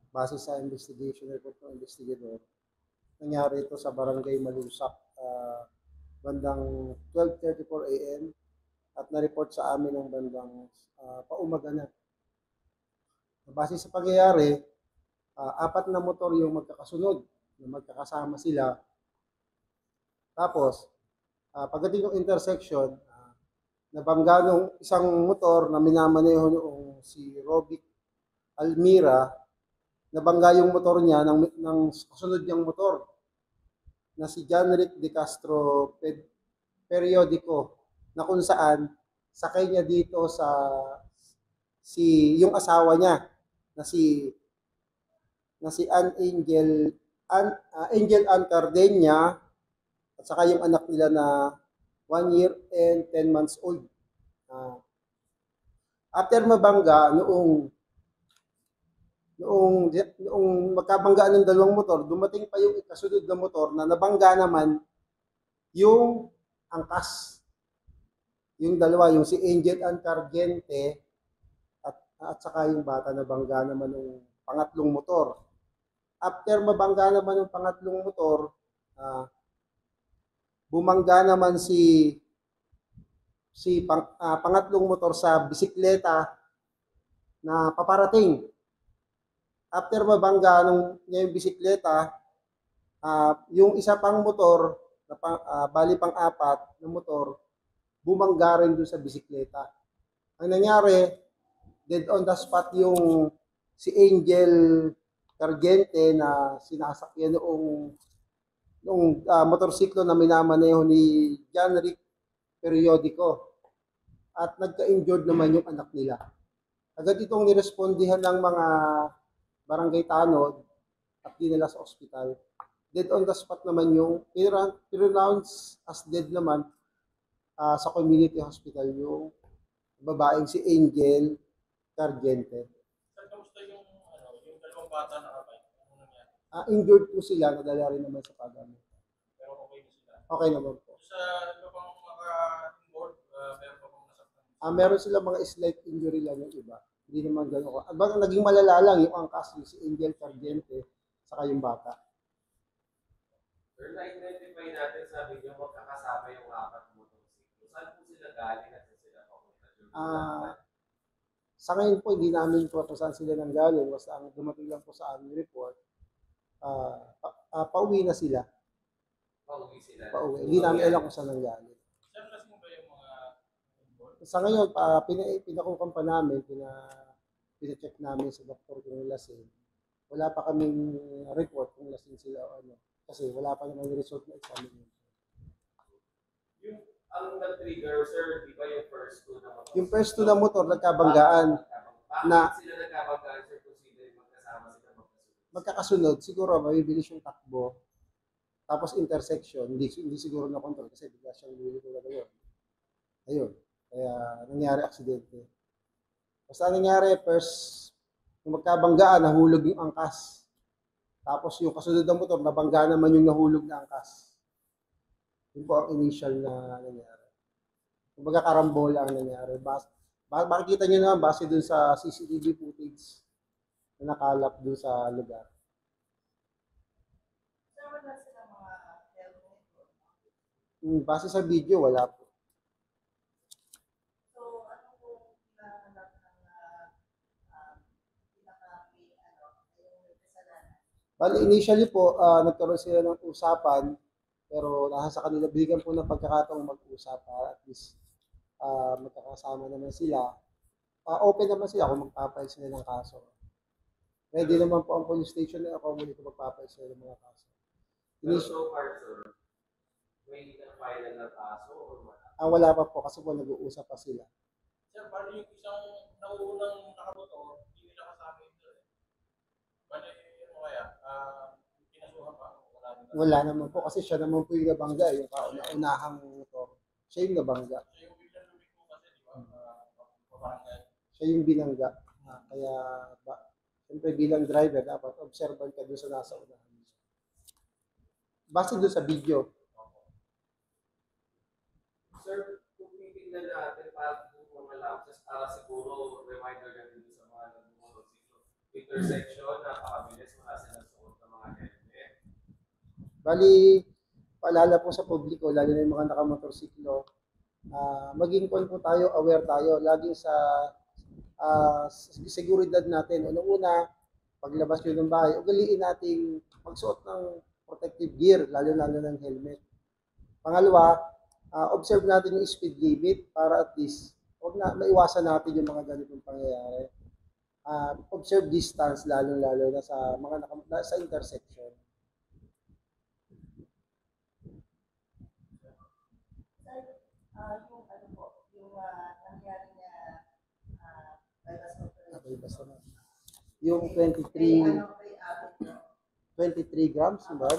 base sa investigation report ng investigador, nangyari ito sa Barangay Malusak, bandang 12:34 a.m. at na-report sa amin ng bandang paumaga na. Base sa pangyayari, apat na motor yung magkakasunod na magkakasama sila. Tapos, pagdating ng intersection, nabangga nung isang motor na minamaneho noong si Robic Almira, nabangga yung motor niya ng kasunod niyang motor na si John Rick De Castro Periodico, na kung saan sakay niya dito yung asawa niya na si Angel Ann Cardenia at saka yung anak nila na 1 year and 10 months old. After mabangga, noong magkabanggaan ng dalawang motor, dumating pa yung kasunod na motor na nabangga naman yung angkas. Yung dalawa, yung si Angel Ann Cargente at saka yung bata na bangga naman ng pangatlong motor. After mabangga naman ng pangatlong motor, bumangga naman pangatlong motor sa bisikleta na paparating. After mabangga niya yung bisikleta, yung isa pang motor, bali pang-apat na motor, bumangga rin doon sa bisikleta. Ang nangyari, dead on the spot yung si Angel Cargente na sinasakyan noong motorsiklo na minamaneho ni John Rick Periodico. At nagka-injured naman yung anak nila. Agad itong nirespondihan ng mga barangay tanod at dinala sa ospital. Dead on the spot naman yung pronounced as dead naman sa community hospital yung babaeng si Angel Cargente. Sir, kamusta yung dalawang bata na kapay? Ano nangyari? Injured po sila, nadala rin naman sa paggamit. Pero okay na sila? Okay naman po. Sa iba pang mga-involved, meron pa bang nasaktan? Meron sila mga slight injury lang yung iba. Hindi naman gano'n ko. Ang naging malala lang yung angkas si Angel Cargente saka yung bata. Sir, na-identify natin sa video magkakasama yung apat motorsiklo. Saan po sila galing at sila papunta? Sa ngayon po, hindi namin po kung saan sila nanggaling. Basta ang dumating lang po sa aming report, pauwi na sila. Pauwi sila? Pauwi. Hindi namin alam kung saan nanggaling. Sir, lasing ba yung mga involved? Sa ngayon, pinakukan pa namin, pina-check namin sa doktor kung lasing. Wala pa kaming report kung lasing sila o ano. Kasi wala pa namang result na examination. Yung ang nag-trigger, sir, di ba yung first two na motor? Yung first two na motor, nagkabanggaan. Bakit sila nagkabanggaan, sir, kung sila magkasama sila magkasunod? Magkakasunod, siguro mabibilis yung takbo. Tapos intersection, hindi siguro na control kasi bigla siyang lumili ko na yun. Ayun. Kaya nangyari aksidente. Basta nangyari, first, kung magkabanggaan, nahulog yung angkas. Tapos yung kasunod ng motor, nabangga naman yung nahulog na angkas. Yun po ang initial na nangyari. Kumbaga karambola ang nangyari. Makikita nyo naman base dun sa CCTV footage na nakalap dun sa lugar. Sir, wala sila mga helmet? Base sa video, wala po. So, ano kung hinahanap ng pinaka-main, yung kasalanan? Bali, initially po, nagkaroon sila ng usapan, pero nasa kanila, bigyan po ng pagkakataong mag-usap para at least magkakasama naman sila. Open naman sila kung magpapail sila ng kaso. Ready naman po ang police station na ako muli kung magpapail sila ng mga kaso. Pero so far, sir, may na-file na kaso or wala? Wala pa po kasi po nag-uusap pa sila. Sir, paano yung isang naunang nakamotor, hindi nila kasama yun doon? Paano yung kaya? Pinasuhan pa? Wala naman po kasi siya naman po yung nabangga, yung kauna-unahang motor. Siya yung nabangga. Siya yung biglang lumiko kasi, di ba? Pabarangay. Siya yung binangga. Kaya, siyempre bilang driver, dapat observant ka doon sa nasa unahan. Base doon sa video. Sir, kung titignan natin para kung mga lapses, para siguro reminder na din sa mga nag-motorsiklo. intersection, napakabilis, wala silang suot ng mga helmet. Bali, paalala po sa publiko, lalo na yung mga nakamotorsiklo, maging po tayo, aware tayo, laging sa seguridad natin. Unang-una, paglabas nyo ng bahay, ugaliin nating magsuot ng protective gear, lalo-lalo ng helmet. Pangalawa, observe natin yung speed limit para at least maiwasan natin yung mga ganitong pangyayari. Observe distance, lalo-lalo na sa mga sa intersection. Yung ano po, yung nangyari na bypass operation. Basta na. Yung Kay 23 kay Abby po. 23 grams, ba?